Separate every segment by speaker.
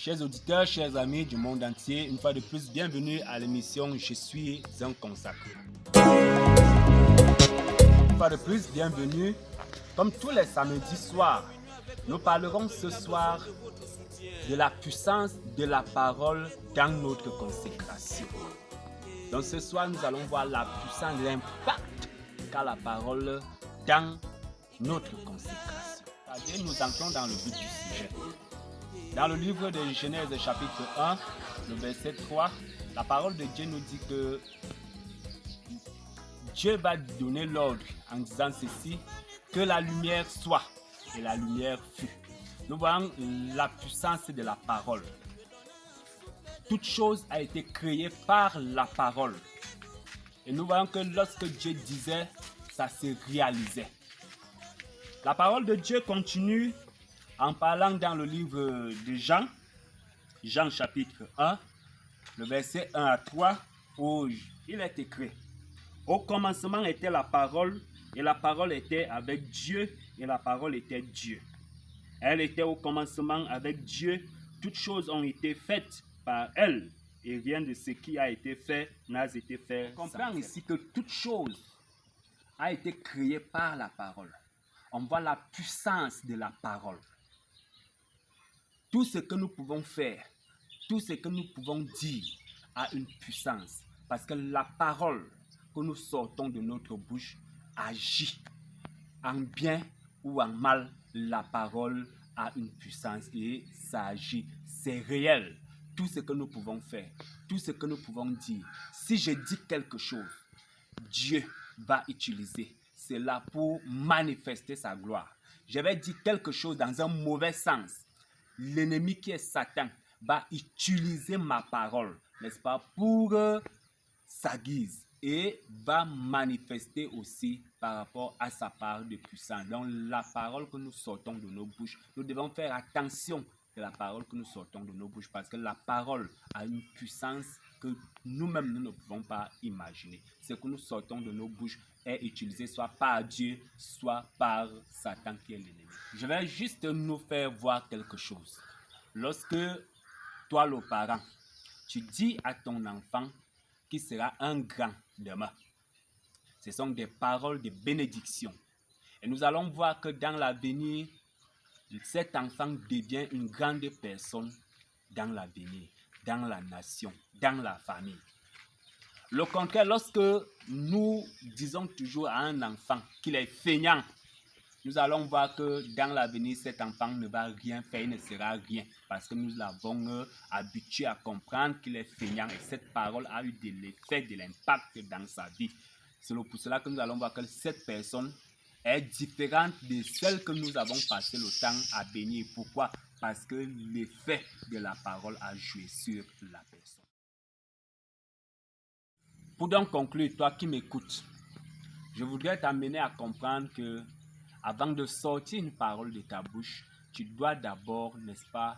Speaker 1: Chers auditeurs, chers amis du monde entier, une fois de plus, bienvenue à l'émission Je suis un consacré. Une fois de plus, bienvenue. Comme tous les samedis soirs, nous parlerons ce soir de la puissance de la parole dans notre consécration. Donc ce soir, nous allons voir la puissance, l'impact qu'a la parole dans notre consécration. Allez, nous entrons dans le vif du sujet. Dans le livre de Genèse chapitre 1, le verset 3, la parole de Dieu nous dit que Dieu va donner l'ordre en disant ceci, que la lumière soit, et la lumière fut. Nous voyons la puissance de la parole. Toute chose a été créée par la parole. Et nous voyons que lorsque Dieu disait, ça se réalisait. La parole de Dieu continue en parlant dans le livre de Jean, Jean chapitre 1, le verset 1 à 3, où il est écrit: au commencement était la parole, et la parole était avec Dieu, et la parole était Dieu. Elle était au commencement avec Dieu. Toutes choses ont été faites par elle, et rien de ce qui a été fait n'a été fait. On comprend ici que toute chose a été créée par la parole. On voit la puissance de la parole. Tout ce que nous pouvons faire, tout ce que nous pouvons dire a une puissance. Parce que la parole que nous sortons de notre bouche agit. En bien ou en mal, la parole a une puissance et ça agit. C'est réel. Tout ce que nous pouvons faire, tout ce que nous pouvons dire. Si je dis quelque chose, Dieu va utiliser cela pour manifester sa gloire. Je vais dire quelque chose dans un mauvais sens. L'ennemi qui est Satan va utiliser ma parole, n'est-ce pas, pour sa guise et va manifester aussi par rapport à sa part de puissance. Donc la parole que nous sortons de nos bouches, nous devons faire attention de la parole que nous sortons de nos bouches parce que la parole a une puissance que nous-mêmes nous ne pouvons pas imaginer. Ce que nous sortons de nos bouches est utilisé soit par Dieu, soit par Satan qui est l'ennemi. Je vais juste nous faire voir quelque chose. Lorsque toi, le parent, tu dis à ton enfant qu'il sera un grand demain, ce sont des paroles de bénédiction. Et nous allons voir que dans l'avenir, cet enfant devient une grande personne dans l'avenir, dans la nation, dans la famille. Le contraire, lorsque nous disons toujours à un enfant qu'il est feignant, nous allons voir que dans l'avenir, cet enfant ne va rien faire, il ne sera rien. Parce que nous l'avons habitué à comprendre qu'il est feignant et cette parole a eu de l'effet, de l'impact dans sa vie. C'est pour cela que nous allons voir que cette personne est différente de celle que nous avons passé le temps à bénir. Pourquoi? Parce que l'effet de la parole a joué sur la personne. Pour donc conclure, toi qui m'écoutes, je voudrais t'amener à comprendre que avant de sortir une parole de ta bouche, tu dois d'abord, n'est-ce pas,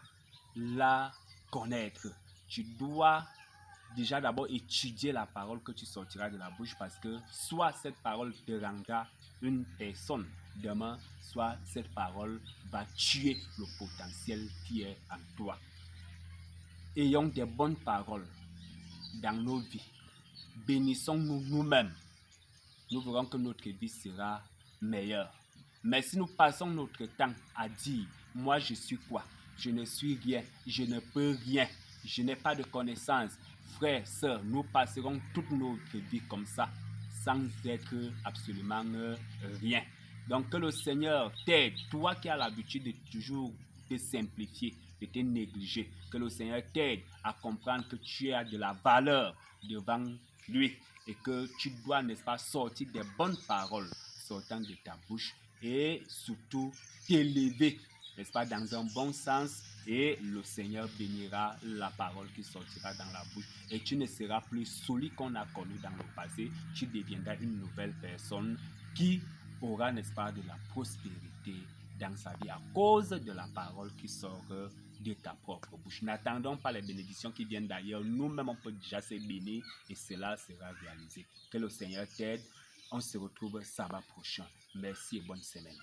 Speaker 1: la connaître. Tu dois déjà d'abord étudier la parole que tu sortiras de la bouche parce que soit cette parole te rendra une personne demain, soit cette parole va tuer le potentiel qui est en toi. Ayons des bonnes paroles dans nos vies. Bénissons-nous nous-mêmes. Nous verrons que notre vie sera meilleure. Mais si nous passons notre temps à dire, moi je suis quoi? Je ne suis rien, je ne peux rien, je n'ai pas de connaissances. Frères, sœurs, nous passerons toute notre vie comme ça, sans être absolument rien. Donc que le Seigneur t'aide, toi qui as l'habitude de toujours te simplifier, de te négliger, que le Seigneur t'aide à comprendre que tu as de la valeur devant lui et que tu dois, n'est-ce pas, sortir des bonnes paroles sortant de ta bouche et surtout t'élever, n'est-ce pas, dans un bon sens et le Seigneur bénira la parole qui sortira dans la bouche et tu ne seras plus celui qu'on a connu dans le passé, tu deviendras une nouvelle personne qui aura, n'est-ce pas, de la prospérité dans sa vie à cause de la parole qui sort de ta propre bouche. N'attendons pas les bénédictions qui viennent d'ailleurs. Nous-mêmes, on peut déjà se bénir et cela sera réalisé. Que le Seigneur t'aide. On se retrouve samedi prochain. Merci et bonne semaine.